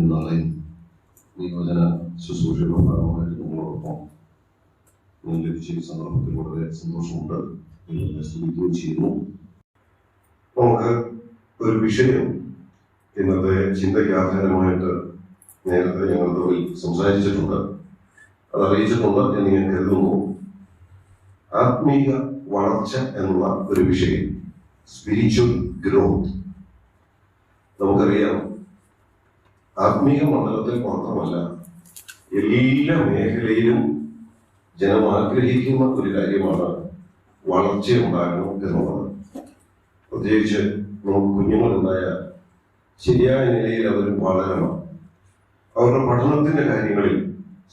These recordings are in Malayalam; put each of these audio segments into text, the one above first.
നാളെ നിയോജന ശുശ്രൂഷയുടെ ഭാഗമായിട്ട് നിങ്ങളോടൊപ്പം ലഭിച്ച ഈ സന്ദർഭത്തിൽ വളരെ സന്തോഷമുണ്ട്. സ്തുതിക്കുകയും ചെയ്യുന്നു. നമുക്ക് ഒരു വിഷയം ഇന്നത്തെ ചിന്തയ്ക്ക് ആധാരമായിട്ട് നേരത്തെ ഞങ്ങൾ തമ്മിൽ സംസാരിച്ചിട്ടുണ്ട്, അത് അറിയിച്ചിട്ടുണ്ട് എന്ന് ഞാൻ കരുതുന്നു. ആത്മീയ വളർച്ച എന്നുള്ള ഒരു വിഷയം, സ്പിരിച്വൽ ഗ്രോത്ത്. നമുക്കറിയാം, ആത്മീയ മണ്ഡലത്തിൽ മാത്രമല്ല, എല്ലാ മേഖലയിലും ജനം ആഗ്രഹിക്കുന്ന ഒരു കാര്യമാണ് വളർച്ച ഉണ്ടാകണം എന്നുള്ളത്. പ്രത്യേകിച്ച് നമുക്ക് കുഞ്ഞുങ്ങളുണ്ടായ ശരിയായ നിലയിൽ അവർ വളരണം. അവരുടെ പഠനത്തിന്റെ കാര്യങ്ങളിൽ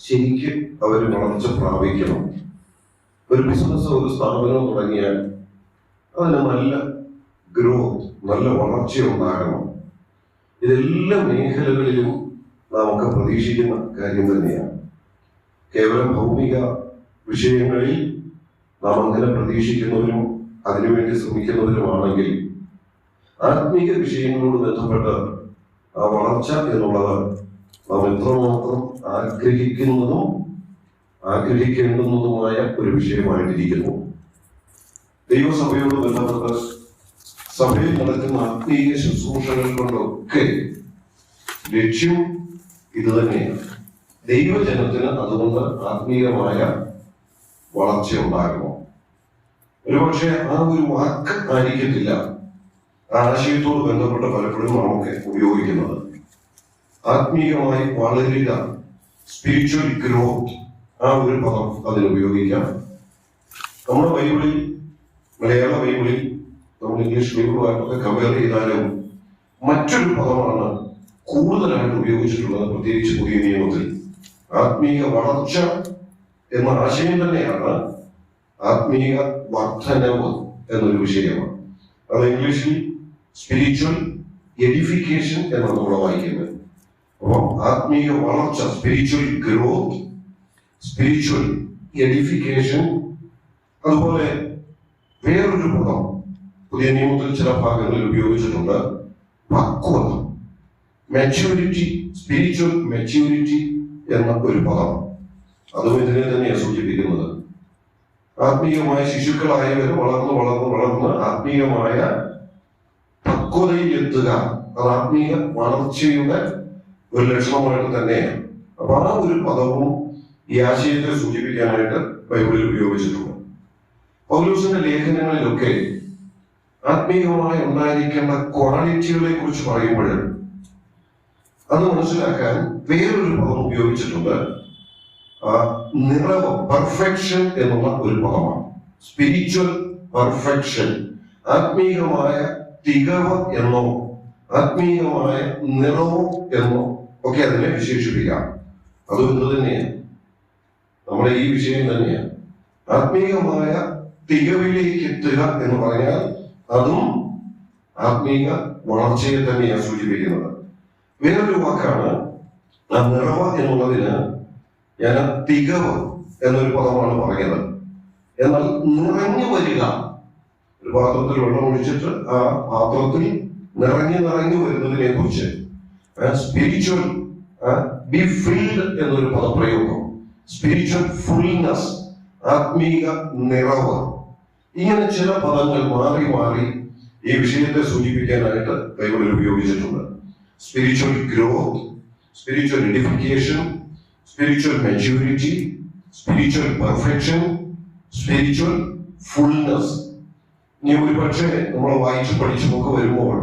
ശരിക്കും അവർ വളർച്ച പ്രാപിക്കണം. ഒരു ബിസിനസ്, ഒരു സ്ഥാപനം തുടങ്ങിയാൽ അതിന് നല്ല ഗ്രോത്ത്, നല്ല വളർച്ച ഉണ്ടാകണം. ഇതെല്ലാ മേഖലകളിലും നമുക്ക് പ്രതീക്ഷിക്കുന്ന കാര്യം തന്നെയാണ്. കേവലം ഭൗമിക വിഷയങ്ങളിൽ നാം അങ്ങനെ പ്രതീക്ഷിക്കുന്നവരും അതിനുവേണ്ടി ശ്രമിക്കുന്നവരുമാണെങ്കിൽ, ആത്മീക വിഷയങ്ങളോട് ബന്ധപ്പെട്ട് ആ വളർച്ച എന്നുള്ളത് നാം എത്രമാത്രം ആഗ്രഹിക്കുന്നതും ആഗ്രഹിക്കേണ്ടുന്നതുമായ ഒരു വിഷയമായിട്ടിരിക്കുന്നു. ദൈവസഭയോട് ബന്ധപ്പെട്ട് സഭയിൽ നടക്കുന്ന ആത്മീയ ശുശ്രൂഷകൾ കൊണ്ടൊക്കെ ലക്ഷ്യം ഇത് തന്നെയാണ്. ദൈവജനത്തിന് അതുകൊണ്ട് ആത്മീയമായ വളർച്ച ഉണ്ടാകണം. ഒരുപക്ഷെ ആ ഒരു വാക്ക് ആയിരിക്കത്തില്ല ആ ആശയത്തോട് ബന്ധപ്പെട്ട് പലപ്പോഴും നമുക്ക് ഉപയോഗിക്കുന്നത്. ആത്മീയമായി വളരുക, സ്പിരിച്വൽ ഗ്രോത്ത്, ആ ഒരു പദം അതിന് ഉപയോഗിക്കാം. നമ്മുടെ ബൈബിളിൽ, മലയാള ബൈബിളിൽ, നമ്മൾ ഇംഗ്ലീഷ് ബൈബിളുമായിട്ടൊക്കെ കമ്പയർ ചെയ്താലും മറ്റൊരു പദമാണ് കൂടുതലായിട്ട് ഉപയോഗിച്ചിട്ടുള്ളത്, പ്രത്യേകിച്ച് പുതിയ നിയമത്തിൽ. ആത്മീയ വളർച്ച എന്ന ആശയം തന്നെയാണ് ആത്മീയ വർധനവ് എന്നൊരു വിഷയമാണ്. അത് ഇംഗ്ലീഷിൽ സ്പിരിച്വൽ എഡിഫിക്കേഷൻ എന്നാണ് നമ്മൾ വായിക്കുന്നത്. അപ്പം ആത്മീയ വളർച്ച, സ്പിരിച്വൽ ഗ്രോത്ത്, സ്പിരിച്വൽ എഡിഫിക്കേഷൻ. അതുപോലെ വേറൊരു പദം പുതിയ നിയമത്തിൽ ചില ഭാഗങ്ങളിൽ ഉപയോഗിച്ചിട്ടുണ്ട്, പക്വത, മെച്യൂരിറ്റി, സ്പിരിച്വൽ മെച്യൂരിറ്റി എന്ന ഒരു പദം. അതും ഇതിനെ തന്നെയാണ് സൂചിപ്പിക്കുന്നത്. ആത്മീയമായ ശിശുക്കളായവർ വളർന്ന് വളർന്ന് വളർന്ന് ആത്മീയമായ പക്വതയിൽ എത്തുക, അത് ആത്മീയ വളർച്ചയുടെ ഒരു ലക്ഷണമായിട്ട് തന്നെയാണ്. അപ്പൊ ആ ഒരു പദവും ഈ ആശയത്തെ സൂചിപ്പിക്കാനായിട്ട് ബൈബിളിൽ ഉപയോഗിച്ചിട്ടുണ്ട്. പൗലോസിന്റെ ലേഖനങ്ങളിലൊക്കെ ആത്മീയമായി ഉണ്ടായിരിക്കേണ്ട ക്വാളിറ്റികളെ കുറിച്ച് പറയുമ്പോൾ അത് മനസ്സിലാക്കാൻ വേറൊരു പദം ഉപയോഗിച്ചിട്ടുണ്ട്. നിറവ്, പെർഫെക്ഷൻ എന്നുള്ള ഒരു പദമാണ്. സ്പിരിച്വൽ പെർഫെക്ഷൻ, ആത്മീയമായ തികവ് എന്നോ ആത്മീയമായ നിറവ് എന്നോ ഒക്കെ അതിനെ വിശേഷിപ്പിക്കാം. അതും ഇത് തന്നെയാണ്, നമ്മുടെ ഈ വിഷയം തന്നെയാണ്. ആത്മീയമായ തികവിലേക്ക് എത്തുക എന്ന് പറഞ്ഞാൽ അതും ആത്മീയ വളർച്ചയെ തന്നെയാണ് സൂചിപ്പിക്കുന്നത്. വേറൊരു വാക്കാണ് ആ നിറവ് എന്നുള്ളതിന് ഞാൻ തികവ് എന്നൊരു പദമാണ് പറഞ്ഞത്. എന്നാൽ നിറഞ്ഞു വരിക, ഒരു പാത്രത്തിൽ വെള്ളം ഒഴിച്ചിട്ട് ആ പാത്രത്തിൽ നിറഞ്ഞു വരുന്നതിനെ കുറിച്ച് സ്പിരിച്വൽ ബി ഫിൽഡ് എന്നൊരു പദപ്രയോഗം, സ്പിരിച്വൽ ഫുൾനെസ്, ആത്മീക നിറവ്, ഇങ്ങനെ ചില പദങ്ങൾ മാറി മാറി ഈ വിഷയത്തെ സൂചിപ്പിക്കാനായിട്ട് ബൈബിളിൽ ഉപയോഗിച്ചിട്ടുണ്ട്. Spiritual growth, spiritual edification, spiritual maturity, spiritual perfection, spiritual fullness. ഇനി ഒരു പക്ഷേ നമ്മൾ വായിച്ചു പഠിച്ചുമൊക്കെ വരുമ്പോൾ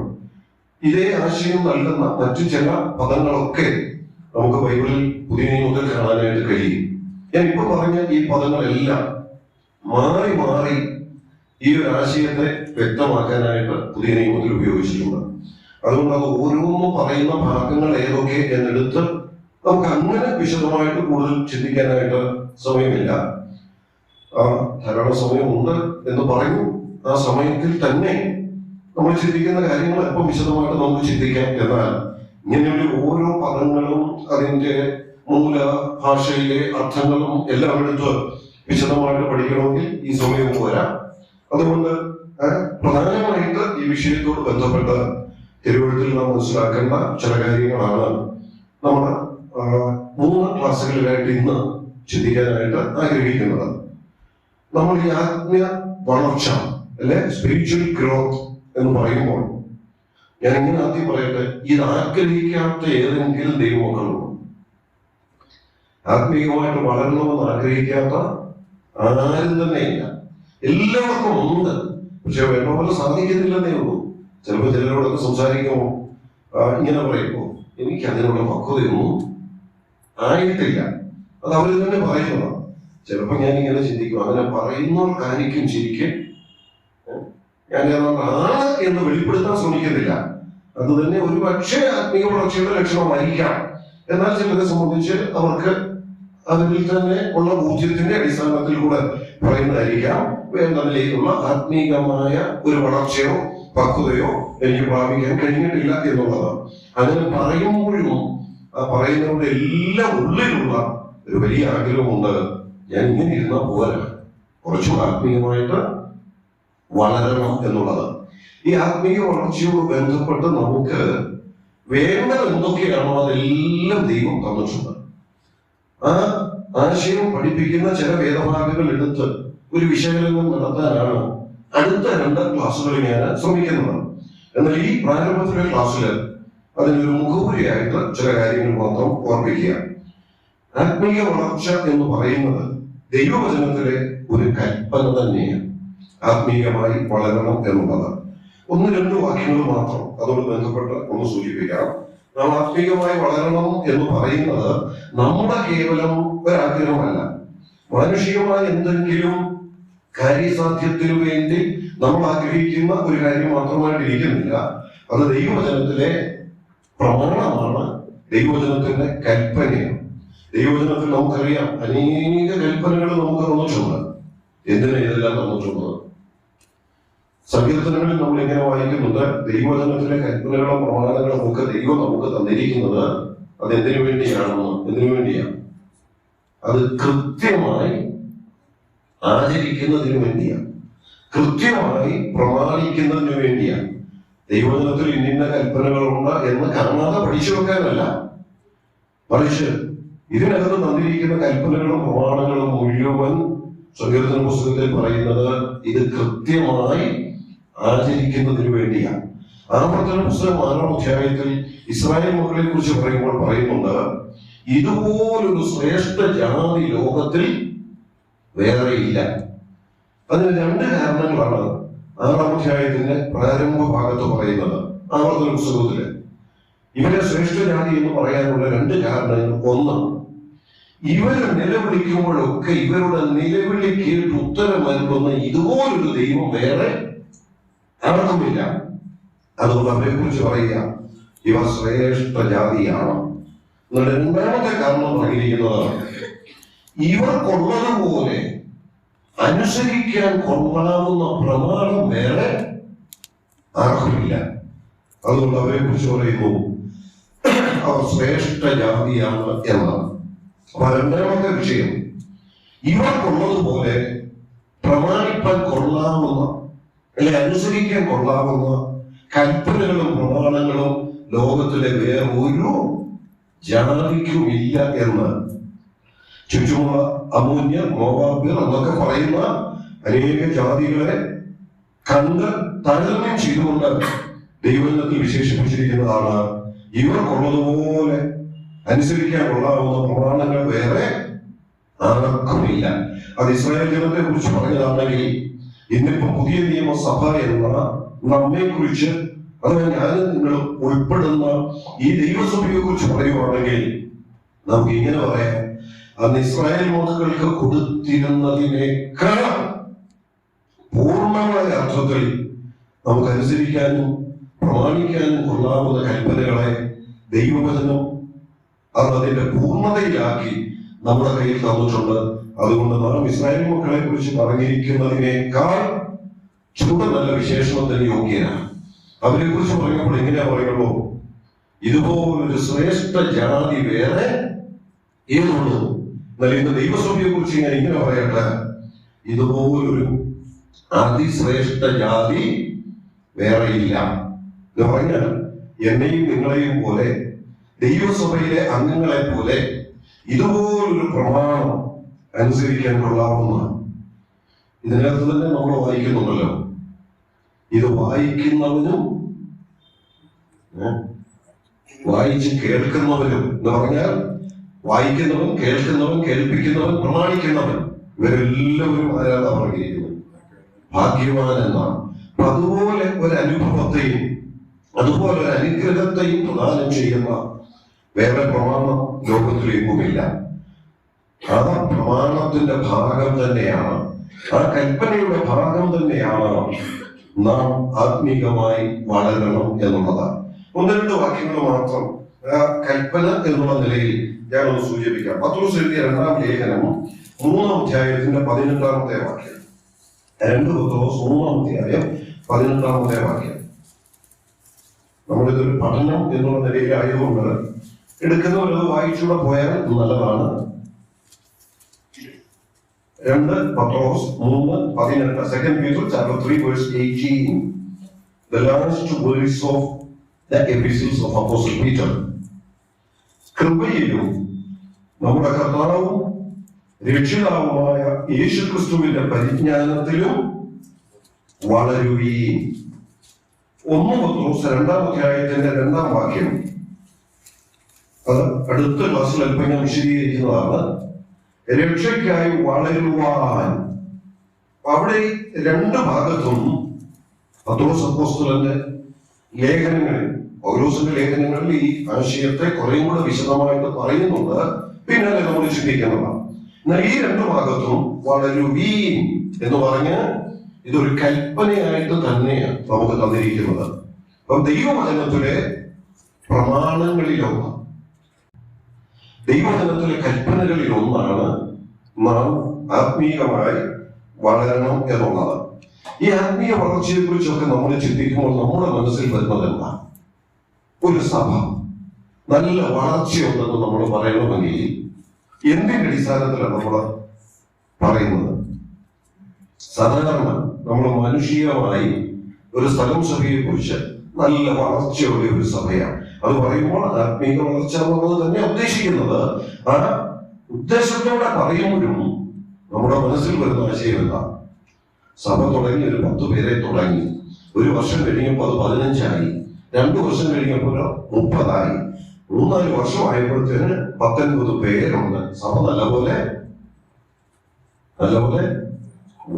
ഇതേ ആശയം നൽകുന്ന മറ്റു ചില പദങ്ങളൊക്കെ നമുക്ക് ബൈബിളിൽ പുതിയ നിയമത്തിൽ കാണാനായിട്ട് കഴിയും. ഞാൻ ഇപ്പൊ പറഞ്ഞ ഈ പദങ്ങളെല്ലാം മാറി മാറി ഈ ഒരു ആശയത്തെ വ്യക്തമാക്കാനായിട്ട് പുതിയ നിയമത്തിൽ ഉപയോഗിച്ചിട്ടുണ്ട്. അതുകൊണ്ട് അത് ഓരോന്നും പറയുന്ന ഭാഗങ്ങൾ ഏതൊക്കെ എന്നെടുത്ത് നമുക്ക് അങ്ങനെ വിശദമായിട്ട് കൂടുതൽ ചിന്തിക്കാനായിട്ട് സമയമില്ല. ധാരാളം സമയമുണ്ട് എന്ന് പറഞ്ഞു. ആ സമയത്തിൽ തന്നെ നമ്മൾ ചിന്തിക്കുന്ന കാര്യങ്ങൾ എപ്പം വിശദമായിട്ട് നമുക്ക് ചിന്തിക്കാം. എന്നാൽ ഇങ്ങനെയുള്ള ഓരോ പദങ്ങളും അതിന്റെ മൂല ഭാഷയിലെ അർത്ഥങ്ങളും എല്ലാം എടുത്ത് വിശദമായിട്ട് പഠിക്കണമെങ്കിൽ ഈ സമയം പോരാ. അതുകൊണ്ട് പ്രധാനമായിട്ട് ഈ വിഷയത്തോട് ബന്ധപ്പെട്ട് തിരുവഴുത്തിൽ നാം മനസ്സിലാക്കേണ്ട ചില കാര്യങ്ങളാണ് നമ്മൾ 3 ക്ലാസ്സുകളിലായിട്ട് ഇന്ന് ചിന്തിക്കാനായിട്ട് ആഗ്രഹിക്കുന്നത്. നമ്മൾ ഈ ആത്മീയ വളർച്ച അല്ലെ സ്പിരിച്വൽ ഗ്രോത്ത് എന്ന് പറയുമ്പോൾ ഞാൻ ഇങ്ങനെ ആദ്യം പറയട്ടെ, ഇത് ആഗ്രഹിക്കാത്ത ഏതെങ്കിലും ദൈവമക്കളുണ്ടോ? ആത്മീയമായിട്ട് വളരണമെന്ന് ആഗ്രഹിക്കാത്ത ആരും തന്നെ ഇല്ല. എല്ലാവർക്കും ഉണ്ട്, പക്ഷെ വേണ്ട പോലെ സാധിക്കുന്നില്ലെന്നേ ഉള്ളൂ. ചിലപ്പോൾ ചിലരോടൊക്കെ സംസാരിക്കുമ്പോൾ ഇങ്ങനെ പറയുമ്പോൾ എനിക്ക് അതിനുള്ള പക്വതയൊന്നും ആയിട്ടില്ല. അത് അവർ തന്നെ പറയുന്നതാണ്. ചിലപ്പോൾ ഞാൻ ഇങ്ങനെ ചിന്തിക്കും, അങ്ങനെ പറയുന്നവർക്കായിരിക്കും ശരിക്കും ഞാൻ ആണ് എന്ന് വെളിപ്പെടുത്താൻ ശ്രമിക്കുന്നില്ല. അത് തന്നെ ഒരു പക്ഷേ ആത്മീയ വളർച്ചയുടെ ലക്ഷണമായിരിക്കാം. എന്നാൽ ചിലരെ സംബന്ധിച്ച് അവർക്ക് അതിൽ തന്നെ ഉള്ള ബോധ്യത്തിന്റെ അടിസ്ഥാനത്തിൽ കൂടെ പറയുന്നതായിരിക്കാം വേണ്ട നിലയിലുള്ള ആത്മീയമായ ഒരു വളർച്ചയോ പക്വതയോ എനിക്ക് പ്രാപിക്കാൻ കഴിഞ്ഞിട്ടില്ല എന്നുള്ളതാണ്. അങ്ങനെ പറയുമ്പോഴും ആ പറയുന്നവരുടെ എല്ലാം ഉള്ളിലുള്ള ഒരു വലിയ ആഗ്രഹമുണ്ട്, ഞാൻ ഇങ്ങനെ ഇരുന്നാൽ പോരാ, കുറച്ചുകൂടെ ആത്മീയമായിട്ട് വളരണം എന്നുള്ളത്. ഈ ആത്മീയ വളർച്ചയോട് ബന്ധപ്പെട്ട് നമുക്ക് വേണ്ടത് എന്തൊക്കെയാണോ അതെല്ലാം ദൈവം തന്നിട്ടുണ്ട്. ആ ആശയം പഠിപ്പിക്കുന്ന ചില വേദഭാഗങ്ങൾ എടുത്ത് ഒരു വിശകലനം നടത്താനാണ് അടുത്ത 2 ക്ലാസ്സുകളിൽ ഞാൻ ശ്രമിക്കുന്നത്. എന്നാൽ ഈ പ്രാരംഭത്തിലെ ക്ലാസ്സിൽ അതിനൊരു മുഖവുരയായിട്ട് ചില കാര്യങ്ങൾ മാത്രം ഓർമ്മിക്കുക. ആത്മീയ വളർച്ച എന്ന് പറയുന്നത് ദൈവവചനത്തിലെ ഒരു കൽപ്പന തന്നെയാണ്. ആത്മീയമായി വളരണം എന്നുള്ളത് 1-2 വാക്യങ്ങൾ മാത്രം അതോട് ബന്ധപ്പെട്ട് ഒന്ന് സൂചിപ്പിക്കാം. നാം ആത്മീയമായി വളരണം എന്ന് പറയുന്നത് നമ്മുടെ കേവലം ഒരാഗ്രഹമല്ല. മാനുഷികമായ എന്തെങ്കിലും കാര്യസാധ്യത്തിനു വേണ്ടി നമ്മൾ ആഗ്രഹിക്കുന്ന ഒരു കാര്യം മാത്രമായിട്ട് ഇരിക്കുന്നില്ല. അത് ദൈവവചനത്തിലെ പ്രമാണമാണ്, ദൈവവചനത്തിന്റെ കൽപ്പനയാണ്. ദൈവവചനത്തിൽ നമുക്കറിയാം അനേക കൽപ്പനകൾ നമുക്ക് തന്നിട്ടുണ്ട്. എന്തിനാ ഇതെല്ലാം തന്നിട്ടുള്ളത്? സങ്കീർത്തനങ്ങളിൽ നമ്മൾ ഇങ്ങനെ വായിക്കുന്നുണ്ട്, ദൈവവചനത്തിലെ കൽപ്പനകളും പ്രമാണങ്ങളും ഒക്കെ ദൈവം നമുക്ക് തന്നിരിക്കുന്നത് അത് എന്തിനു വേണ്ടിയാണെന്ന്. എന്തിനു വേണ്ടിയാണ്? അത് കൃത്യമായി ആചരിക്കുന്നതിന് വേണ്ടിയാണ്, കൃത്യമായി പ്രമാണിക്കുന്നതിന് വേണ്ടിയാണ്. ദൈവവചനത്തിൽ ഇന്ന കൽപ്പനകളുണ്ട് എന്ന് കാണാതെ പഠിച്ചു വെക്കാനല്ല, മറിച്ച് ഇതിനകത്ത് തന്നിരിക്കുന്ന കൽപ്പനകളും പ്രമാണങ്ങളും മുഴുവൻ സങ്കീർത്തന പുസ്തകത്തിൽ പറയുന്നത് ഇത് കൃത്യമായി ആചരിക്കുന്നതിന് വേണ്ടിയാണ്. ആവർത്തന പുസ്തകം 6-ാം അധ്യായത്തിൽ ഇസ്രായേൽ മക്കളെ കുറിച്ച് പറയുമ്പോൾ പറയുന്നുണ്ട്, ഇതുപോലൊരു ശ്രേഷ്ഠ ജാതി ലോകത്തിൽ വേറെ ഇല്ല. അതിന് 2 കാരണങ്ങളാണ് 6-ാം അധ്യായത്തിന്റെ പ്രാരംഭ ഭാഗത്ത് പറയുന്നത്. ആവർത്തന പുസ്തകത്തില് ഇവരെ ശ്രേഷ്ഠ ജാതി എന്ന് പറയാനുള്ള 2 കാരണങ്ങൾ. ഒന്ന്, ഇവര് നിലവിളിക്കുമ്പോഴൊക്കെ ഇവരുടെ നിലവിളി കേട്ട് ഉത്തരം നൽകുന്ന ഇതുപോലൊരു ദൈവം വേറെ ആർക്കുമില്ല. അതുകൊണ്ട് അവരെ കുറിച്ച് പറയുക ഇവർ ശ്രേഷ്ഠ ജാതിയാണ്. എന്നിട്ട് 2ാമത്തെ കാരണം പറഞ്ഞിരിക്കുന്നത്, ഇവർക്കുള്ളതുപോലെ അനുസരിക്കാൻ കൊള്ളാവുന്ന പ്രമാണം വേറെ ആർക്കുമില്ല. അതുകൊണ്ട് അവരെ കുറിച്ച് പറയുന്നു അവർ ശ്രേഷ്ഠ ജാതിയാണ് എന്നാണ്. അപ്പൊ 2ാമത്തെ വിഷയം, ഇവർക്കുള്ളതുപോലെ പ്രമാണിപ്പാൻ കൊള്ളാവുന്ന അല്ലെ അനുസരിക്കാൻ കൊള്ളാവുന്ന കൽപ്പനകളും പ്രമാണങ്ങളും ലോകത്തിലെ വേറെ ഒരു ജാതിക്കും ഇല്ല എന്ന്. ചുറ്റുമുള്ള അമൂന്യർ, മോവാബ്യർ എന്നൊക്കെ പറയുന്ന അനേക ജാതികളെ കണ്ട് താരതമ്യം ചെയ്തുകൊണ്ട് ദൈവത്തിൽ വിശേഷിപ്പിച്ചിരിക്കുന്നതാണ് ഇവർക്കുള്ളതുപോലെ അനുസരിക്കാൻ കൊള്ളാവുന്ന പ്രമാണങ്ങൾ വേറെ ആർക്കുമില്ല. അത് ഇസ്രായേൽ ജനത്തെ കുറിച്ച് പറഞ്ഞതാണെങ്കിൽ ഇന്നിപ്പോ പുതിയ നിയമസഭ എന്ന നമ്മെ കുറിച്ച്, അഥവാ ഞാനും നിങ്ങളും ഉൾപ്പെടുന്ന ഈ ദൈവസഭയെ കുറിച്ച് പറയുവാണെങ്കിൽ നമുക്ക് ഇങ്ങനെ പറയാം, അന്ന് ഇസ്രായേൽ മക്കൾക്ക് കൊടുത്തിരുന്നതിനേക്കാൾ പൂർണ്ണമായ അർത്ഥത്തിൽ നമുക്ക് അനുസരിക്കാനും പ്രമാണിക്കാനും കൊള്ളാവുന്ന കൽപ്പനകളെ ദൈവവചനം അത് അതിന്റെ പൂർണ്ണതയിലാക്കി നമ്മുടെ കയ്യിൽ തന്നിട്ടുണ്ട്. അതുകൊണ്ട് നാം ഇസ്രായേൽ മക്കളെ കുറിച്ച് പറഞ്ഞിരിക്കുന്നതിനേക്കാൾ ചൂട് നല്ല വിശേഷണത്തിന് യോഗ്യനാണ്. അവരെ കുറിച്ച് പറയുമ്പോൾ എങ്ങനെയാ പറയുള്ളൂ, ഇതുപോലൊരു ശ്രേഷ്ഠ ജാതി വേറെ ഏതുള്ളൂ. എന്നാൽ ഇന്ന് ദൈവസഭയെ കുറിച്ച് ഞാൻ ഇങ്ങനെ പറയട്ടെ, ഇതുപോലൊരു അതിശ്രേഷ്ഠ ജാതി വേറെയില്ല. എന്ന് പറഞ്ഞാൽ എന്നെയും നിങ്ങളെയും പോലെ ദൈവസഭയിലെ അംഗങ്ങളെ പോലെ ഇതുപോലൊരു പ്രമാണം അനുസരിക്കാൻ കൊള്ളാവുന്നതാണ്. ഇതിനകത്ത് തന്നെ നമ്മൾ വായിക്കുന്നുണ്ടല്ലോ, ഇത് വായിക്കുന്നവനും വായിച്ച് കേൾക്കുന്നവനും എന്ന് പറഞ്ഞാൽ വായിക്കുന്നവൻ, കേൾക്കുന്നവൻ, കേൾപ്പിക്കുന്നവൻ, പ്രമാണിക്കുന്നവൻ, ഇവരെല്ലാവരും ആരാധന പറഞ്ഞിരിക്കുന്നത് ഭാഗ്യവാൻ എന്നാണ്. അപ്പൊ അതുപോലെ ഒരു അനുഭവത്തെയും അതുപോലെ ഒരു അനുഗ്രഹത്തെയും പ്രദാനം ചെയ്യുന്ന വേറെ പ്രമാണം ലോകത്തിലെങ്ങുമില്ല. ആ പ്രമാണത്തിന്റെ ഭാഗം തന്നെയാണ്, ആ കൽപ്പനയുടെ ഭാഗം തന്നെയാണ് നാം ആത്മീകമായി വളരണം എന്നുള്ളതാണ്. ഒന്ന് രണ്ട് വാക്യങ്ങൾ മാത്രം കൽപ്പന എന്നുള്ള നിലയിൽ ഞാനൊന്ന് സൂചിപ്പിക്കാം. പത്രോസ് എഴുതിയ 2-ാം ലേഖനം 3-ാം അധ്യായത്തിന്റെ 18-ാമത്തെ വാക്യം. 2 പത്രോസ് 3-ാം അധ്യായം 18-ാമത്തെ വാക്യം. നമ്മളിതൊരു പഠനം എന്നുള്ള നിലയിലായതുകൊണ്ട് എടുക്കുന്നവരത് വായിച്ചുകൂടെ പോയാൽ നല്ലതാണ്. 2 പത്രോസ് 3:18. 2 Peter chapter 3 verse 18. The last verse of the epistles of Apostle Peter. കൃപയിലും നമ്മുടെ കർത്താവും രക്ഷിതാവുമായ യേശുക്രിസ്തുവിന്റെ പരിജ്ഞാനത്തിലും വളരുകയും. 1 പത്രോസ് 2-ാം അധ്യായത്തിന്റെ 2-ാം വാക്യം, അത് അടുത്ത ക്ലാസ്സിൽ അല്പം ഞാൻ വിശദീകരിക്കുന്നതാണ്. രക്ഷയ്ക്കായി വളരുവാൻ. അവിടെ 2 ഭാഗത്തും പത്രോസ് അപ്പോസ്തലന്റെ ലേഖനങ്ങളിൽ, പൗലോസിന്റെ ലേഖനങ്ങളിൽ ഈ ആശയത്തെ കുറേയും കൂടെ വിശദമായിട്ട് പറയുന്നുണ്ട്. പിന്നാലെ നമ്മൾ ചിന്തിക്കുന്നതാണ്. എന്നാൽ ഈ 2 ഭാഗത്തും വളരുവീൻ എന്ന് പറഞ്ഞ് ഇതൊരു കൽപ്പനയായിട്ട് തന്നെയാണ് നമുക്ക് തന്നിരിക്കുന്നത്. അപ്പം ദൈവവചനത്തിലെ പ്രമാണങ്ങളിലൊന്ന്, ദൈവവചനത്തിലെ കൽപ്പനകളിൽ ഒന്നാണ് നാം ആത്മീയമായി വളരണം എന്നുള്ളത്. ഈ ആത്മീയ വളർച്ചയെ കുറിച്ചൊക്കെ നമ്മൾ ചിന്തിക്കുമ്പോൾ നമ്മുടെ മനസ്സിൽ വരുന്നത് എന്താ? ഒരു സഭ നല്ല വളർച്ചയുണ്ടെന്ന് നമ്മൾ പറയണമെങ്കിൽ എന്തിന്റെ അടിസ്ഥാനത്തിലാണ് നമ്മൾ പറയുന്നത്? സാധാരണ നമ്മൾ മാനുഷികമായി ഒരു സ്ഥലം സഭയെ കുറിച്ച് നല്ല വളർച്ചയുള്ള ഒരു സഭയാണ് അത് പറയുമ്പോൾ ആത്മീയ വളർച്ച എന്നുള്ളത് തന്നെ ഉദ്ദേശിക്കുന്നത്. ആ ഉദ്ദേശത്തോടെ പറയുമ്പോഴും നമ്മുടെ മനസ്സിൽ വരുന്ന ആശയം എന്താ? സഭ തുടങ്ങി ഒരു 10 പേരെ തുടങ്ങി, 1 വർഷം കഴിഞ്ഞപ്പോൾ അത് 15 ആയി, 2 വർഷം കഴിഞ്ഞപ്പോൾ 30 ആയി, 3-4 വർഷം ആയപ്പോഴത്തേന് 19 പേരുണ്ട്. സഭ നല്ലപോലെ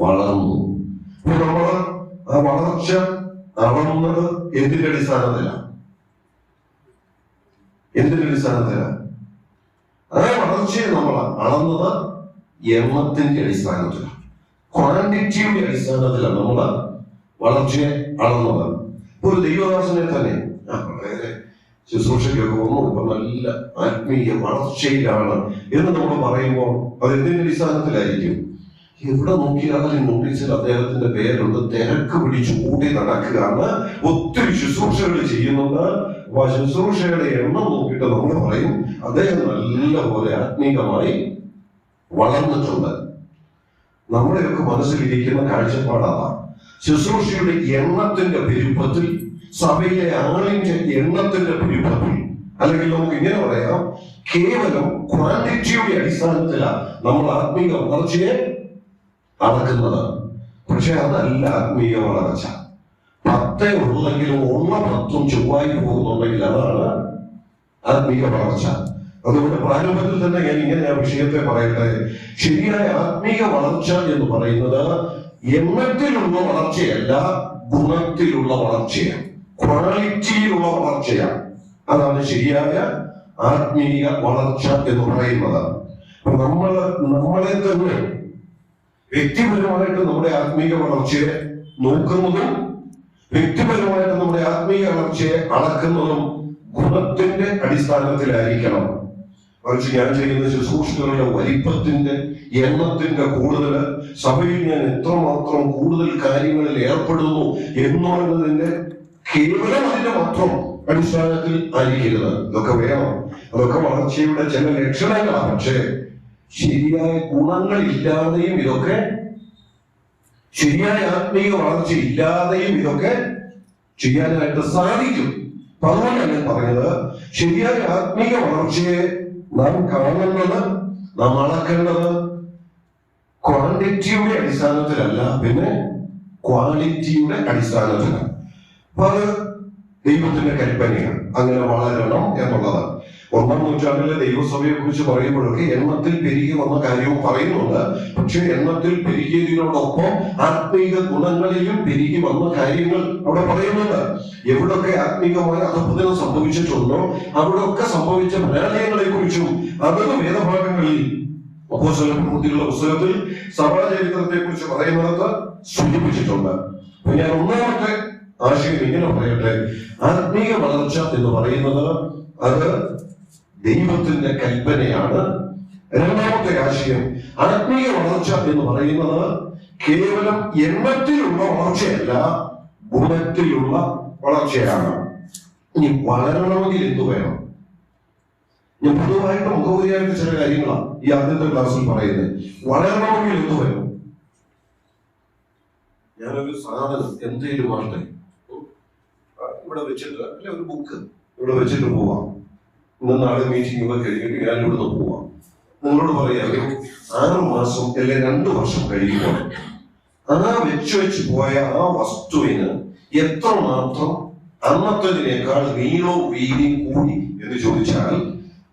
വളർന്നു. നമ്മള് ആ വളർച്ച അളന്നത് എന്തിന്റെ അടിസ്ഥാനത്തിലാണ്? ആ വളർച്ചയെ നമ്മൾ അളന്നത് എണ്ണത്തിന്റെ അടിസ്ഥാനത്തിലാണ്, ക്വാണ്ടിറ്റിയുടെ അടിസ്ഥാനത്തിലാണ് നമ്മൾ വളർച്ചയെ അളന്നത്. ഒരു ദൈവദാസനെ തന്നെ വളരെ ശുശ്രൂഷയ്ക്കൊക്കെ വന്നു, ഇപ്പൊ നല്ല ആത്മീയ വളർച്ചയിലാണ് എന്ന് നമ്മൾ പറയുമ്പോൾ അത് എന്തിന്റെ അടിസ്ഥാനത്തിലായിരിക്കും? എവിടെ നോക്കിയാലും നോട്ടീസിൽ അദ്ദേഹത്തിന്റെ പേരുണ്ട്, തിരക്ക് പിടിച്ച് ഓടി നടക്കുകയാണ്, ഒത്തിരി ശുശ്രൂഷകൾ ചെയ്യുന്നുണ്ട്. ആ ശുശ്രൂഷയുടെ എണ്ണം നോക്കിയിട്ട് നമ്മൾ പറയും അദ്ദേഹം നല്ലപോലെ ആത്മീകമായി വളർന്നിട്ടുണ്ട്. നമ്മുടെയൊക്കെ മനസ്സിലിരിക്കുന്ന കാഴ്ചപ്പാടാണ് ശുശ്രൂഷയുടെ എണ്ണത്തിന്റെ പെരുപ്പത്തിൽ, സഭയിലെ ആളിന്റെ എണ്ണത്തിന്റെ പെരുപ്പത്തിൽ, അല്ലെങ്കിൽ നമുക്ക് ഇങ്ങനെ പറയാം, കേവലം ക്വാണ്ടിറ്റിയുടെ അടിസ്ഥാനത്തിലാണ് നമ്മൾ ആത്മീക വളർച്ചയെ അളക്കുന്നത്. പക്ഷെ അതല്ല ആത്മീയ വളർച്ച. 10 ഉള്ളെങ്കിലും 1-10 ചൊവ്വായി പോകുന്നുണ്ടെങ്കിൽ അതാണ് ആത്മീയ വളർച്ച. അതുകൊണ്ട് പ്രാരംഭത്തിൽ തന്നെ ഞാൻ ഇങ്ങനെ ആ വിഷയത്തെ പറയട്ടെ. ശരിയായ ആത്മീയ വളർച്ച എന്ന് പറയുന്നത് എണ്ണത്തിലുള്ള വളർച്ചയല്ല, ഗുണത്തിലുള്ള വളർച്ചയാണ്, ക്വാളിറ്റിയിലുള്ള വളർച്ചയാണ്. അതാണ് ശരിയായ ആത്മീയ വളർച്ച എന്ന് പറയുന്നത്. നമ്മളെ തന്നെ വ്യക്തിപരമായിട്ട് നമ്മുടെ ആത്മീയ വളർച്ചയെ നോക്കുന്നതും വ്യക്തിപരമായിട്ട് നമ്മുടെ ആത്മീയ വളർച്ചയെ അളക്കുന്നതും ഗുണത്തിന്റെ അടിസ്ഥാനത്തിലായിരിക്കണം. മറിച്ച് ഞാൻ ചെയ്യുന്ന ശുശ്രൂഷകളുടെ വലിപ്പത്തിന്റെ, എണ്ണത്തിന്റെ കൂടുതൽ, സഭയിൽ ഞാൻ എത്രമാത്രം കൂടുതൽ കാര്യങ്ങളിൽ ഏർപ്പെടുന്നു എന്നുള്ളതിന്റെ കേവലം അതിന്റെ മാത്രം അടിസ്ഥാനത്തിൽ ആയിരിക്കരുത്. ഇതൊക്കെ വേണം, അതൊക്കെ വളർച്ചയുടെ ചില ലക്ഷണങ്ങളാണ്. പക്ഷേ ശരിയായ ഗുണങ്ങളില്ലാതെയും ഇതൊക്കെ, ശരിയായ ആത്മീയ വളർച്ച ഇല്ലാതെയും ഇതൊക്കെ ചെയ്യാനായിട്ട് സാധിക്കും. അതുകൊണ്ടാണ് ഞാൻ പറഞ്ഞത്, ശരിയായ ആത്മീയ വളർച്ചയെ നാം കാണുന്നത്, നാം അളക്കേണ്ടത് ക്വാണ്ടിറ്റിയുടെ അടിസ്ഥാനത്തിലല്ല, പിന്നെ ക്വാളിറ്റിയുടെ അടിസ്ഥാനത്തിലാണ്. അപ്പൊ അത് ദൈവത്തിന്റെ കൽപ്പനയാണ്, അങ്ങനെ വളരണം എന്നുള്ളത്. 1-ാം നൂറ്റാണ്ടിലെ ദൈവസഭയെ കുറിച്ച് പറയുമ്പോഴൊക്കെ എണ്ണത്തിൽ പെരുകി വന്ന കാര്യവും പറയുന്നുണ്ട്. പക്ഷെ എണ്ണത്തിൽ പെരുകിയതിനോടൊപ്പം ആത്മീക ഗുണങ്ങളിലും പെരുകി വന്ന കാര്യങ്ങൾ അവിടെ പറയുന്നുണ്ട്. എവിടൊക്കെ ആത്മീകമായ അധപ്പതനം സംഭവിച്ചിട്ടുണ്ടോ അവിടൊക്കെ സംഭവിച്ച പരാജയങ്ങളെ കുറിച്ചും അതത് വേദഭാഗങ്ങളിൽ അപ്പോസ്തലപ്രവൃത്തികളുടെ പുസ്തകത്തിൽ സഭാചരിത്രത്തെ കുറിച്ച് പറയുന്നത് സൂചിപ്പിച്ചിട്ടുണ്ട്. ഞാൻ ഒന്നാമത്തെ ആശയം ഇങ്ങനെ പറയട്ടെ, ആത്മീയ വളർച്ച എന്ന് പറയുന്നത് അത് ദൈവത്തിന്റെ കൽപ്പനയാണ്. രണ്ടാമത്തെ ആശയം, ആത്മീയ വളർച്ച എന്ന് പറയുന്നത് കേവലം എണ്ണത്തിലുള്ള വളർച്ചയല്ല, ഗുണത്തിലുള്ള വളർച്ചയാണ്. ഇനി വളരണമെങ്കിൽ എന്തു വേണം? ഞാൻ പൊതുവായിട്ട് മുഖവുരിയായിട്ട് ചില കാര്യങ്ങളാണ് ഈ ആദ്യത്തെ ക്ലാസ്സിൽ പറയുന്നത്. വളരണമെങ്കിൽ എന്തു വേണം? ഞാനൊരു സാധനം എന്തെങ്കിലും ആട്ടെ ഇവിടെ വെച്ചിട്ട്, അല്ലെ ഒരു ബുക്ക് ഇവിടെ വെച്ചിട്ട് പോവാം, ഇന്ന് നാളെ മീറ്റിംഗ് ഒക്കെ കഴിഞ്ഞിട്ട് ഞാൻ ഇവിടുന്ന് പോവാം. നിങ്ങളോട് പറയാം 6 മാസം അല്ലെ 2 വർഷം കഴിയുമ്പോൾ വെച്ച് പോയ ആ വസ്തുവിന് എത്രമാത്രം അന്നത്തതിനേക്കാൾ നീളവും വീതിയും കൂടി എന്ന് ചോദിച്ചാൽ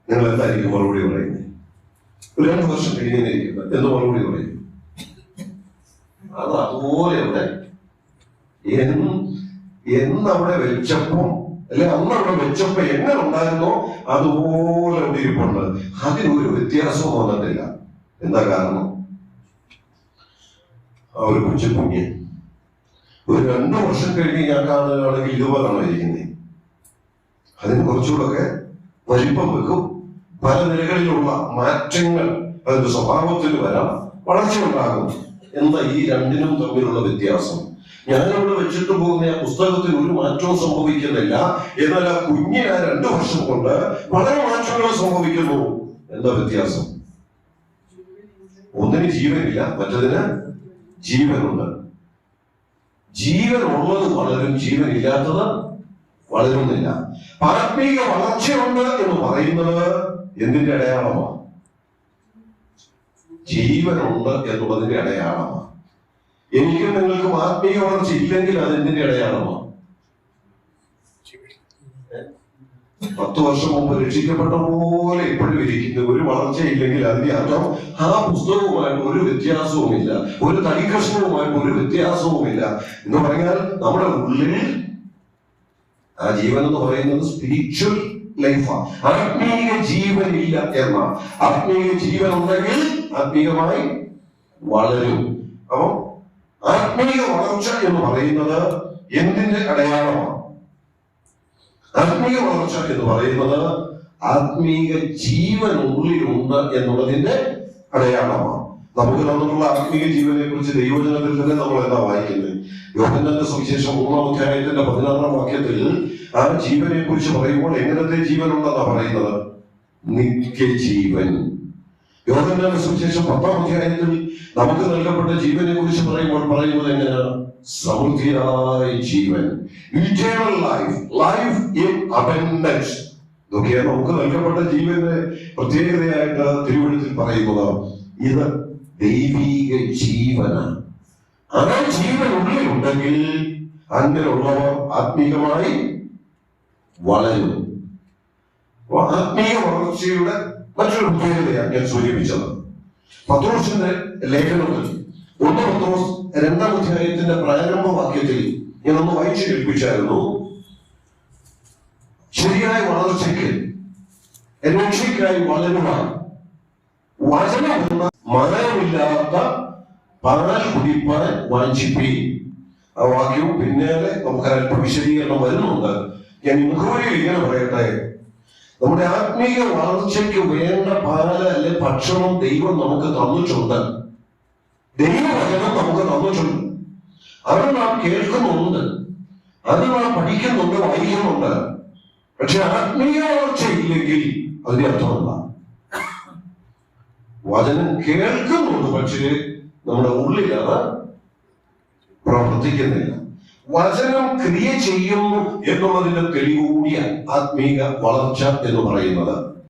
നിങ്ങൾ എന്തായിരിക്കും മറുപടി പറയുന്നത്? 2 വർഷം കഴിഞ്ഞിരിക്കുന്നത് എന്ന് മറുപടി പറയും. അത് അതുപോലെ അവിടെ എന്നവിടെ വെച്ചപ്പോ, അല്ലെ അന്നവിടെ വെച്ചപ്പോ എങ്ങനെ ഉണ്ടായിരുന്നോ അതുപോലെ അവിടെ ഇരിപ്പുണ്ട്. അതിനൊരു വ്യത്യാസവും വന്നിട്ടില്ല. എന്താ കാരണം? ആ ഒരു കുഞ്ഞ് ഒരു 2 വർഷം കഴിഞ്ഞ് ഞാൻ കാണുകയാണെങ്കിൽ ഇതുപോലാണ് ഇരിക്കുന്നത്. അതിന് കുറച്ചുകൂടെ വലിപ്പം വെക്കും, പല നിലകളിലുള്ള മാറ്റങ്ങൾ അതിന്റെ സ്വഭാവത്തിൽ വരാം, വളർച്ച ഉണ്ടാകും. എന്താ ഈ രണ്ടിനും തമ്മിലുള്ള വ്യത്യാസം? ഞാനവിടെ വെച്ചിട്ട് പോകുന്ന ആ പുസ്തകത്തിന് ഒരു മാറ്റവും സംഭവിക്കുന്നില്ല, എന്നാൽ ആ കുഞ്ഞിന് 2 വർഷം കൊണ്ട് വളരെ മാറ്റങ്ങൾ സംഭവിക്കുന്നു. എന്താ വ്യത്യാസം? ഒന്നിന് ജീവനില്ല, മറ്റതിന് ജീവനുണ്ട്. ജീവൻ ഉള്ളത് വളരും, ജീവൻ ഇല്ലാത്തത് വളരുന്നില്ല. ആത്മീക വളർച്ചയുണ്ട് എന്ന് പറയുന്നത് എന്തിന്റെ അടയാളമാണ്? ജീവനുണ്ട് എന്നുള്ളതിന്റെ അടയാളമാണ്. എനിക്കും നിങ്ങൾക്കും ആത്മീയ വളർച്ച ഇല്ലെങ്കിൽ അതെന്തിന്റെ അടയാളമാണ്? 10 വർഷം മുമ്പ് രക്ഷിക്കപ്പെട്ട പോലെ ഇപ്പോഴും ഇരിക്കുന്നു. ഒരു വളർച്ചയില്ലെങ്കിൽ അതിന്റെ അർത്ഥം ആ പുസ്തകവുമായിട്ട് ഒരു വ്യത്യാസവുമില്ല, ഒരു തടിക്കഷ്ണവുമായിട്ട് ഒരു വ്യത്യാസവുമില്ല എന്ന് പറഞ്ഞാൽ നമ്മുടെ ഉള്ളിൽ ആ ജീവൻ എന്ന് പറയുന്നത് സ്പിരിച്വൽ ലൈഫാണ്. ആത്മീയ ജീവനില്ല എന്ന, ആത്മീയ ജീവൻ ഉണ്ടെങ്കിൽ ആത്മീയമായി വളരും. അപ്പൊ ആത്മീയ വളർച്ച എന്ന് പറയുന്നത് എന്തിന്റെ അടയാളമാണ്? ആത്മീയ വളർച്ച എന്ന് പറയുന്നത് ആത്മീയ ജീവൻ ഉള്ളിലുണ്ട് എന്നുള്ളതിന്റെ അടയാളമാണ്. നമുക്ക് തന്നിട്ടുള്ള ആത്മീയ ജീവനെ കുറിച്ച് ദൈവജനത്തിൽ തന്നെ നമ്മൾ എന്താ വായിക്കുന്നത്? യോഹന്നാന്റെ സുവിശേഷം 3-ാം അധ്യായത്തിന്റെ 16-ാം വാക്യത്തിൽ ആ ജീവനെ കുറിച്ച് പറയുമ്പോൾ എങ്ങനത്തെ ജീവനുണ്ടെന്നാ പറയുന്നത്? നിത്യജീവൻ. യോഹന്നാന്റെ സുവിശേഷം 10-ാം അധ്യായത്തിൽ നമുക്ക് നൽകപ്പെട്ട ജീവനെ കുറിച്ച് പറയുമ്പോൾ പറയുന്നത് എങ്ങനെയാണ്? സമൃദ്ധിയായ ജീവൻ, eternal life, life in abundance. ഇതൊക്കെയാണ് നമുക്ക് നൽകപ്പെട്ട ജീവന്റെ പ്രത്യേകതയായിട്ട് തിരുവഴുത്തിൽ പറയുന്നത്. ഇത് ദൈവീക ജീവനാണ്. ആ ജീവൻ ഉള്ളിലുണ്ടെങ്കിൽ അങ്ങനെയുള്ളവർ ആത്മീയമായി വളരും. ആത്മീയ വളർച്ചയുടെ മറ്റൊരു പ്രത്യേകതയാണ് ഞാൻ സൂചിപ്പിച്ചത്. പത്രോസിന്റെ ലേഖനത്തിൽ 1 പത്രോസ് 2-ാം അധ്യായത്തിന്റെ പ്രാരംഭ വാക്യത്തിൽ ഞാൻ ഒന്ന് വായിച്ചു കേൾപ്പിച്ചായിരുന്നു. ശരിയായ വളർച്ചയ്ക്ക്, രക്ഷയ്ക്കായി വളരുവാൻ വചനം എന്ന മരണമില്ലാത്ത പാൽ കുടിപ്പാൻ വാഞ്ചിപ്പി. ആ വാക്യവും പിന്നീട് നമുക്ക് അല്പ വിശദീകരണം വരുന്നുണ്ട്. ഞാൻ മുഖവരിയിൽ ഇങ്ങനെ പറയട്ടെ, നമ്മുടെ ആത്മീയ വളർച്ചയ്ക്ക് വേണ്ട പാല് അല്ലെ ഭക്ഷണം ദൈവം നമുക്ക് തന്നിട്ടുണ്ട്. ദൈവവചനം നമുക്ക് തന്നിട്ടുണ്ട്. അത് നാം കേൾക്കുന്നുണ്ട്, അത് നാം പഠിക്കുന്നുണ്ട്, വായിക്കുന്നുണ്ട്. പക്ഷെ ആത്മീയ വളർച്ച ഇല്ലെങ്കിൽ അതിന്റെ അർത്ഥമല്ല. വചനം കേൾക്കുന്നുണ്ട്, പക്ഷേ നമ്മുടെ ഉള്ളിൽ അത് പ്രവർത്തിക്കുന്നില്ല. വചനം ക്രിയ ചെയ്യുന്നു എന്നുള്ളതിന്റെ തെളിവ് കൂടിയാണ് ആത്മീക വളർച്ച എന്ന് പറയുന്നത്.